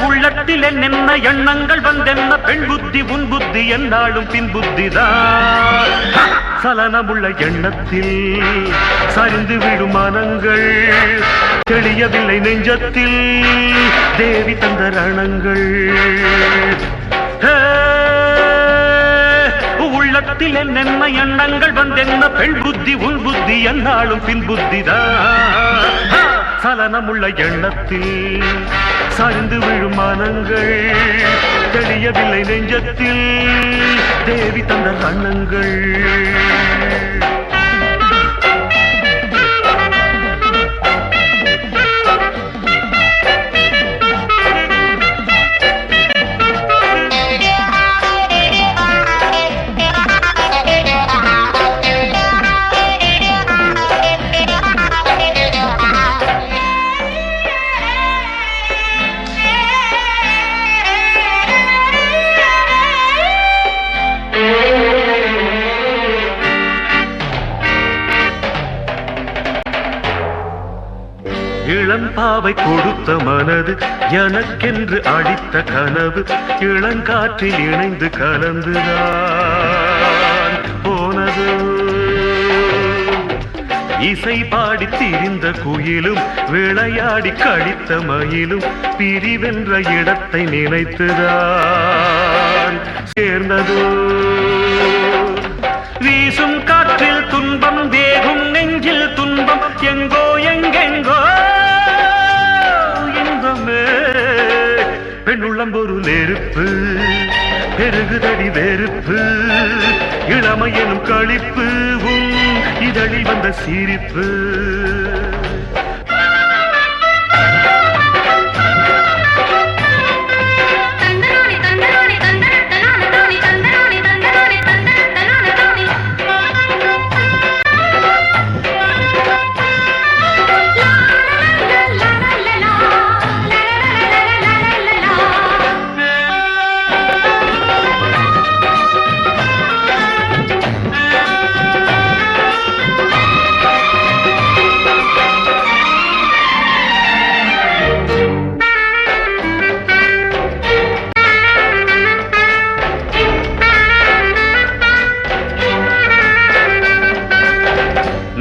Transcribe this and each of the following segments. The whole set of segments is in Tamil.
உள்ளத்தில் என்ன எண்ணங்கள் வந்தென்ன பெண் புத்தி உன் புத்தி என்னாலும் பின் புத்திதான் சலனமுள்ள எண்ணத்தில் சரிந்து விடும் மனங்கள் தெளியவில்லை நெஞ்சத்தில் தேவி தந்த ரணங்கள் உள்ளத்தில் என்னென்ன எண்ணங்கள் வந்தென்ன பெண் புத்தி உன் புத்தி என்னாலும் பின் புத்திதான் சலனமுள்ள எண்ணத்தில் சாய்ந்து விழும் மனங்கள் தெளியவில்லை நெஞ்சத்தில் தேவி தந்த கண்ணங்கள் இளம்பாவை கொடுத்த மனது எனக்கென்று அடித்த கனவு இளங்காற்றில் இணைந்து கலந்துதான் போனது இசை பாடி திரிந்த குயிலும் விளையாடி கழித்த மயிலும் பிரிவென்ற இடத்தை நினைத்துதான் சேர்ந்தது வீசும் காற்றில் துன்பம் வேகும் நெஞ்சில் துன்பம் எங்கோ எங்கெங்கோ பெண்ணுள்ளம் ஒரு நெருப்பு பெருகுதடி வெறுப்பு இளமையனும் களிப்பு இதழில் வந்த சிரிப்பு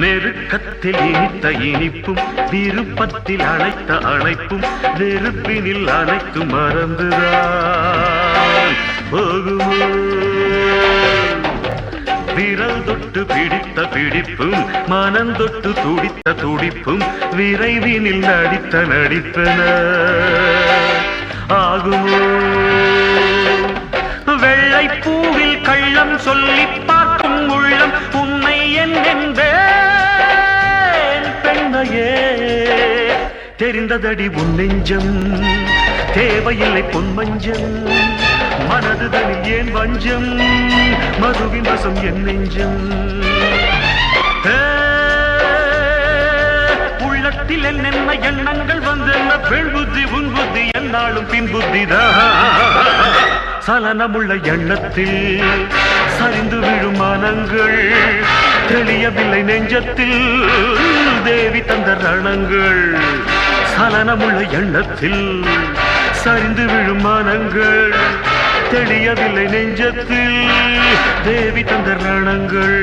நெருக்கத்தில் இனித்த இனிப்பும் விருப்பத்தில் அழைத்த அழைப்பும் நெருப்பினில் அனைத்து மறந்துதான் போகுமோ விரல் தொட்டு பிடித்த பிடிப்பும் மனம் தொட்டு துடித்த துடிப்பும் விரைவினில் நடித்த நடிப்பன ஆகுமோ வெள்ளை பூவில் கள்ளம் சொல்லி பார்க்கும் உள்ளம் உன்னை என்னென்பேன் பெண்ணையே தெரிந்ததடி உன் நெஞ்சம் தேவையில்லை பொன்மஞ்சம் மனதுதனில் ஏன் வஞ்சம் மதுவின் வசம் என் நெஞ்சம் உள்ளத்தில் என்னென்ன எண்ணங்கள் வந்தென்ன பெண் புத்தி உன் புத்தி என்னாலும் பின் புத்திதான் சலனமுள்ள எண்ணத்தில் சரிந்து விழும் மனங்கள் தெளியவில்லை நெஞ்சத்தில் தேவி தந்த ரணங்கள் சலனமுள்ள எண்ணத்தில் சரிந்து விழும் மனங்கள் தெளியவில்லை நெஞ்சத்தில் தேவி தந்த ரணங்கள்